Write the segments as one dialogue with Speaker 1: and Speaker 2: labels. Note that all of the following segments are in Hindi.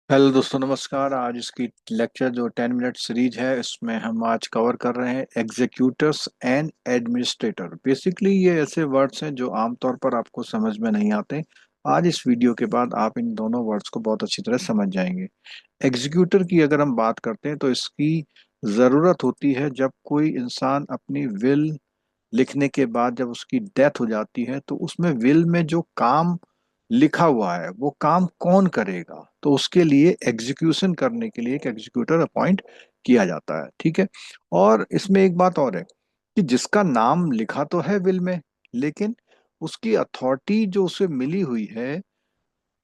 Speaker 1: हेलो दोस्तों, नमस्कार। आज इसकी लेक्चर जो 10 मिनट सीरीज है, इसमें हम आज कवर कर रहे हैं एग्जीक्यूटर्स एंड एडमिनिस्ट्रेटर। बेसिकली ये ऐसे वर्ड्स हैं जो आमतौर पर आपको समझ में नहीं आते। आज इस वीडियो के बाद आप इन दोनों वर्ड्स को बहुत अच्छी तरह समझ जाएंगे। एग्जीक्यूटर की अगर हम बात करते हैं तो इसकी ज़रूरत होती है जब कोई इंसान अपनी विल लिखने के बाद जब उसकी डेथ हो जाती है, तो उसमें विल में जो काम लिखा हुआ है वो काम कौन करेगा, तो उसके लिए एग्जीक्यूशन करने के लिए एक एग्जीक्यूटर अपॉइंट किया जाता है। ठीक है। और इसमें एक बात और है कि जिसका नाम लिखा तो है विल में, लेकिन उसकी अथॉरिटी जो उसे मिली हुई है,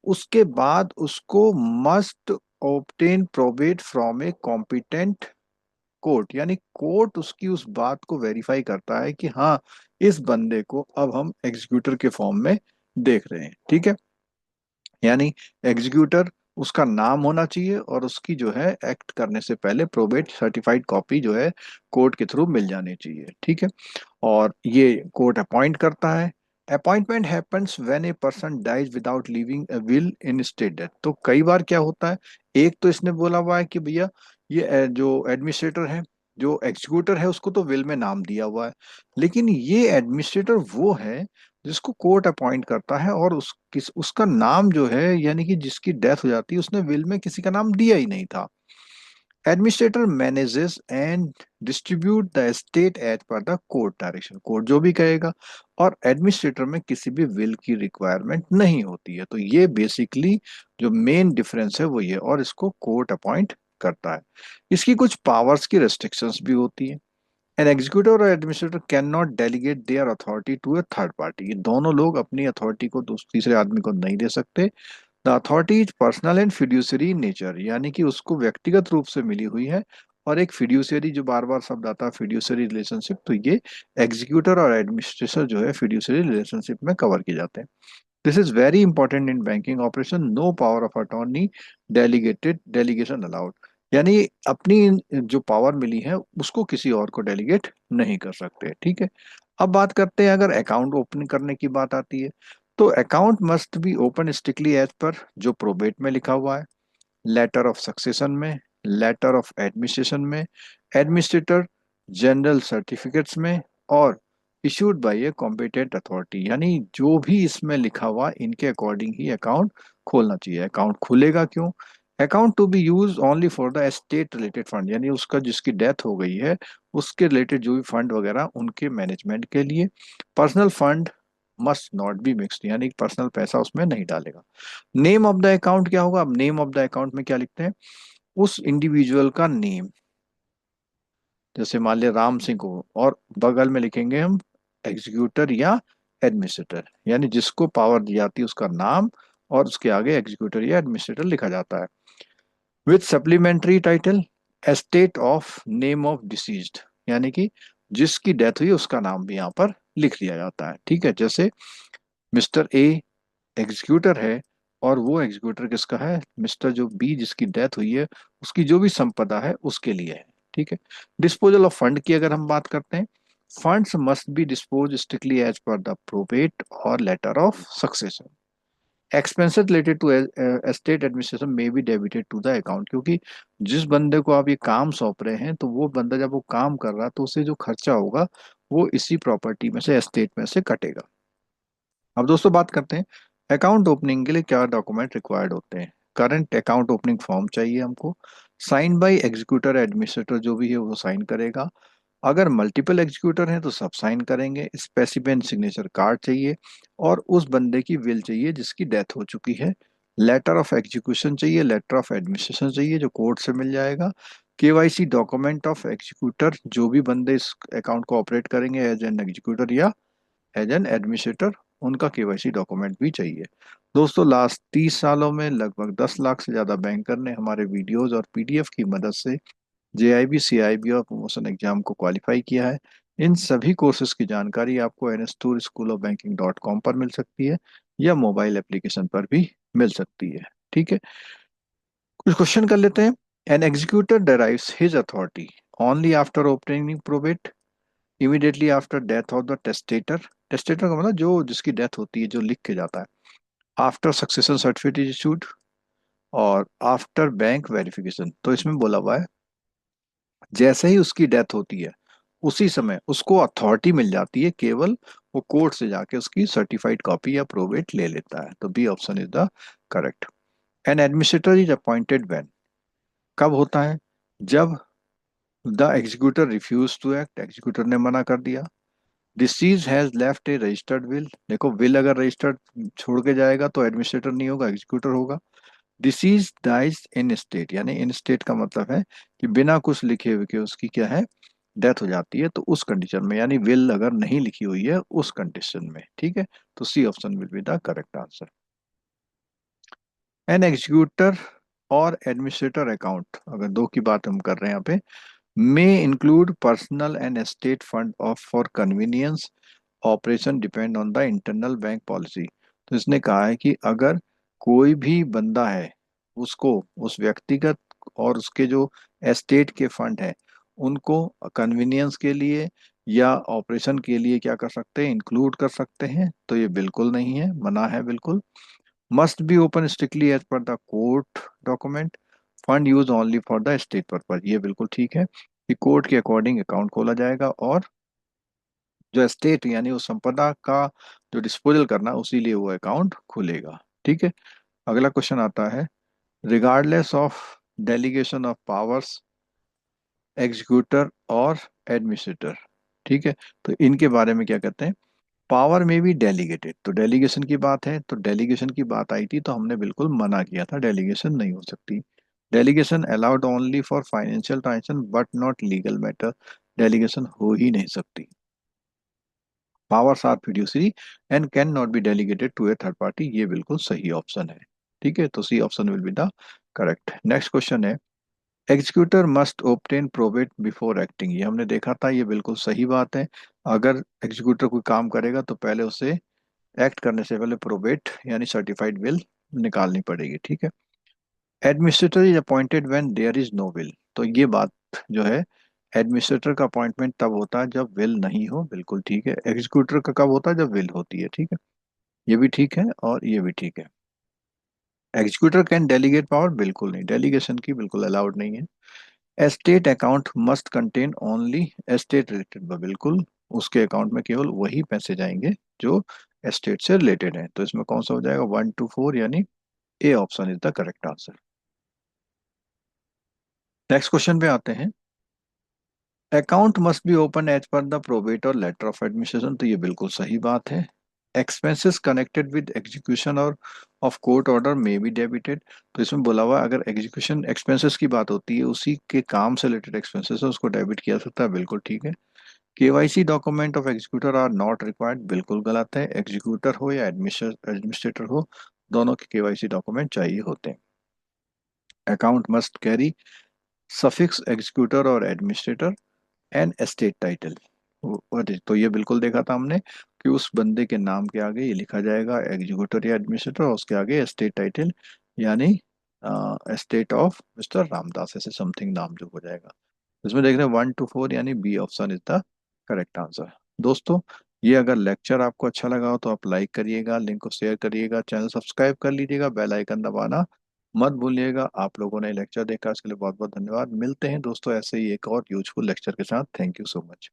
Speaker 1: उसके बाद उसको must obtain probate from a competent court, यानी कोर्ट उसकी उस बात को वेरीफाई करता है कि हाँ, इस बंदे को अब हम एग्जीक्यूटर के फॉर्म में देख रहे हैं। ठीक है। यानी एग्जीक्यूटर, उसका नाम होना चाहिए और उसकी जो है एक्ट करने से पहले प्रोबेट सर्टिफाइड कॉपी जो है कोर्ट के थ्रू मिल जानी चाहिए। ठीक है। और ये कोर्ट अपॉइंट करता है। Appointment happens when a person dies without leaving a will intestate death. तो कई बार क्या होता है, एक तो इसने बोला हुआ है कि भैया ये जो एडमिनिस्ट्रेटर है, जो एग्जीक्यूटर है, उसको तो विल में नाम दिया हुआ है, लेकिन ये एडमिनिस्ट्रेटर वो है जिसको कोर्ट अपॉइंट करता है, और उसका नाम जो है, यानी कि जिसकी डेथ हो जाती है, उसने विल में किसी का नाम दिया ही नहीं था। Administrator manages and distribute the estate as per the court direction. Court जो भी कहेगा, और एडमिनिस्ट्रेटर में किसी भी विल की रिक्वायरमेंट नहीं होती है। तो ये बेसिकली जो मेन डिफरेंस है वो ये, और इसको कोर्ट अपॉइंट करता है। इसकी कुछ पावर्स की रेस्ट्रिक्शंस भी होती है। एन एग्जीक्यूटिव और administrator can not delegate their authority to a third party. ये दोनों लोग अपनी अथॉरिटी को तीसरे आदमी को नहीं दे सकते। The authority is personal and fiduciary in nature, यानी कि उसको व्यक्तिगत रूप से मिली हुई है। और एक फिड्यूसरी, जो बार बार शब्द आता है फिड्यूसरी रिलेशनशिप, तो ये एग्जीक्यूटर और एडमिनिस्ट्रेटर जो है फिड्यूसरी रिलेशनशिप में कवर किए जाते हैं। This is very important in banking operation. No power of attorney delegated delegation allowed, यानी अपनी जो पावर मिली है उसको किसी और को डेलीगेट नहीं कर सकते। ठीक है। अब बात करते हैं, अगर अकाउंट ओपन करने की बात आती है, तो account must be open strictly as per जो प्रोबेट में लिखा हुआ है, लेटर ऑफ सक्सेशन में, लेटर ऑफ एडमिनिस्ट्रेशन में, एडमिनिस्ट्रेटर जनरल सर्टिफिकेट्स में, और issued by a competent authority. यानी जो भी इसमें लिखा हुआ, इनके अकॉर्डिंग ही अकाउंट खोलना चाहिए। अकाउंट खुलेगा क्यों? Account to be use only for the estate related fund, यानी उसका जिसकी डेथ हो गई है उसके रिलेटेड जो भी फंड वगैरह उनके मैनेजमेंट के लिए। Personal fund must not be mixed, यानी पर्सनल पैसा उसमें नहीं डालेगा। नेम ऑफ द अकाउंट क्या होगा? अब नेम ऑफ द अकाउंट में क्या लिखते हैं? उस इंडिविजुअल का नेम, जैसे मान लिया राम सिंह को, और बगल में लिखेंगे हम एग्जीक्यूटर या एडमिनिस्ट्रेटर, यानी जिसको पावर दी जाती है उसका नाम, और उसके आगे एग्जीक्यूटर या एडमिनिस्ट्रेटर लिखा जाता है। With supplementary title estate of name of deceased, यानी कि जिसकी डेथ हुई उसका नाम भी यहाँ पर लिख लिया जाता है। ठीक है। जैसे मिस्टर ए एग्जीक्यूटर है, और वो एग्जीक्यूटर किसका है? मिस्टर जो बी जिसकी डेथ हुई है, उसकी जो भी संपदा है उसके लिए है। ठीक है। डिस्पोजल ऑफ फंड की अगर हम बात करते हैं, funds must be dispose strictly as per the probate और letter of succession. Expenses related to estate administration may be debited to the account, क्योंकि जिस बंदे को आप ये काम सौंप रहे हैं, तो वो बंदा जब वो काम कर रहा है तो उसे जो खर्चा होगा वो इसी प्रॉपर्टी में से, एस्टेट में से कटेगा। अब दोस्तों बात करते हैं अकाउंट ओपनिंग के लिए क्या डॉक्यूमेंट रिक्वायर्ड होते हैं। करंट अकाउंट ओपनिंग फॉर्म चाहिए हमको, साइन बाय एग्जीक्यूटर एडमिनिस्ट्रेटर जो भी है वो साइन करेगा। अगर मल्टीपल एग्जीक्यूटर हैं तो सब साइन करेंगे। स्पेसिफिक सिग्नेचर कार्ड चाहिए, और उस बंदे की विल चाहिए जिसकी डेथ हो चुकी है। लेटर ऑफ एग्जीक्यूशन चाहिए, लेटर ऑफ एडमिनिस्ट्रेशन चाहिए जो कोर्ट से मिल जाएगा। केवाईसी डॉक्यूमेंट ऑफ एग्जीक्यूटर, जो भी बंदे इस अकाउंट को ऑपरेट करेंगे एज एन एग्जीक्यूटर या एज एन एडमिनिस्ट्रेटर, उनका केवाईसी डॉक्यूमेंट भी चाहिए। दोस्तों लास्ट 30 सालों में लगभग 10 लाख से ज्यादा बैंकर ने हमारे वीडियोज और पीडीएफ की मदद से जेआईबी, सीआईबी और प्रमोशन एग्जाम को क्वालिफाई किया है। इन सभी कोर्सेज की जानकारी आपको NS Tour school of banking .com पर मिल सकती है, या मोबाइल एप्लीकेशन पर भी मिल सकती है। ठीक है। कुछ क्वेश्चन कर लेते हैं। An executor derives his authority only after obtaining probate, immediately after death of the testator. Testator का मतलब जो जिसकी डेथ होती है, जो लिख के जाता है। After succession certificate is issued, और आफ्टर बैंक वेरिफिकेशन, तो इसमें बोला हुआ है जैसे ही उसकी डेथ होती है उसी समय उसको अथॉरिटी मिल जाती है, केवल वो कोर्ट से जाके उसकी सर्टिफाइड कॉपी या प्रोवेट ले लेता है। तो B option is the correct. An administrator is appointed when, कब होता है? जब the executor refuse to act, executor ने मना कर दिया। Deceased has left a registered will, देखो विल अगर रजिस्टर्ड छोड़ के जाएगा तो एडमिनिस्ट्रेटर नहीं होगा, एग्जीक्यूटर होगा। डिसीज डाइज इन स्टेट, यानी इन स्टेट का मतलब है कि बिना कुछ लिखे हुए के उसकी क्या है, डेथ हो जाती है, तो उस कंडीशन में, यानी विल अगर नहीं लिखी हुई है उस कंडीशन में, ठीक है। तो C option will be the correct answer. An executor और एडमिनिस्ट्रेटर अकाउंट, अगर दो की बात हम कर रहे हैं यहाँ पे, may include personal and estate fund of for convenience operation depend on the internal bank policy. तो इसने कहा है कि अगर कोई भी बंदा है, उसको उस व्यक्तिगत और उसके जो एस्टेट के फंड है उनको कन्वीनियंस के लिए या ऑपरेशन के लिए क्या कर सकते हैं, इंक्लूड कर सकते हैं। तो ये बिल्कुल नहीं है, मना है बिल्कुल। Must be open strictly as per the court document, fund use only for the state purpose, ये बिल्कुल ठीक है कि कोर्ट के अकॉर्डिंग अकाउंट खोला जाएगा और जो एस्टेट यानी उस संपदा का जो डिस्पोजल करना उसी लिए वो अकाउंट खुलेगा, ठीक है। अगला क्वेश्चन आता है, regardless of delegation of powers executor और एडमिनिस्ट्रेटर, ठीक है। तो इनके बारे में क्या कहते हैं, पावर में भी डेलीगेटेड, तो डेलीगेशन की बात है, तो डेलीगेशन की बात आई थी तो हमने बिल्कुल मना किया था, डेलीगेशन नहीं हो सकती। Delegation allowed only for financial transaction but not legal matter, delegation हो ही नहीं सकती। Powers are fiduciary and can not be delegated to a third party, ये बिल्कुल सही ऑप्शन है, ठीक है। तो C option will be the correct. Next question है, executor must obtain probate before acting, ये हमने देखा था, ये बिल्कुल सही बात है। अगर एग्जीक्यूटर कोई काम करेगा तो पहले उसे एक्ट करने से पहले प्रोबेट यानी सर्टिफाइड विल निकालनी पड़ेगी, ठीक है। Administrator is appointed when there is no will, तो ये बात जो है, एडमिनिस्ट्रेटर का अपॉइंटमेंट तब होता है जब विल नहीं हो, बिल्कुल ठीक है। एग्जीक्यूटर का कब होता है, जब विल होती है, ठीक है। ये भी ठीक है और ये भी ठीक है। एग्जीक्यूटर कैन डेलीगेट पावर, बिल्कुल नहीं, डेलीगेशन की बिल्कुल अलाउड नहीं है। Estate account must contain only estate related, बिल्कुल उसके अकाउंट में केवल वही पैसे जाएंगे जो एस्टेट से रिलेटेड है। तो इसमें कौन सा हो जाएगा, 1 to 4, यानी A option is the correct answer. Next question पे आते हैं, account must be open as per the probate और लेटर ऑफ एडमिनिस्ट्रेशन, तो ये बिल्कुल सही बात है। एक्सपेंसेस कनेक्टेड विद एग्जीक्यूशन और of court order may be debited, तो इसमें बोला हुआ है अगर एग्जीक्यूशन एक्सपेंसेस की बात होती है, उसी के काम से रिलेटेड एक्सपेंसेस है उसको डेबिट किया जा सकता है, बिल्कुल ठीक है। KYC document of executor are not required, बिल्कुल गलत है, एग्जीक्यूटर हो या एडमिनिस्ट्रेटर हो दोनों के केवाईसी डॉक्यूमेंट चाहिए होते हैं। Account must carry suffix executor और एडमिनिस्ट्रेटर एंड एस्टेट टाइटल, तो ये बिल्कुल देखा था हमने कि उस बंदे के नाम के आगे ये लिखा जाएगा एग्जीक्यूटर या एडमिनिस्ट्रेटर और उसके आगे एस्टेट टाइटल, यानी एस्टेट ऑफ मिस्टर रामदास, ऐसे समथिंग नाम जो हो जाएगा। इसमें देख रहे हैं 1 to 4, यानी B option is the correct answer. दोस्तों, ये अगर लेक्चर आपको अच्छा लगा हो तो आप लाइक करिएगा, लिंक को शेयर करिएगा, चैनल सब्सक्राइब कर लीजिएगा, बेल आइकन दबाना मत भूलिएगा। आप लोगों ने लेक्चर देखा, इसके लिए बहुत बहुत धन्यवाद। मिलते हैं दोस्तों ऐसे ही एक और यूजफुल लेक्चर के साथ। Thank you so much.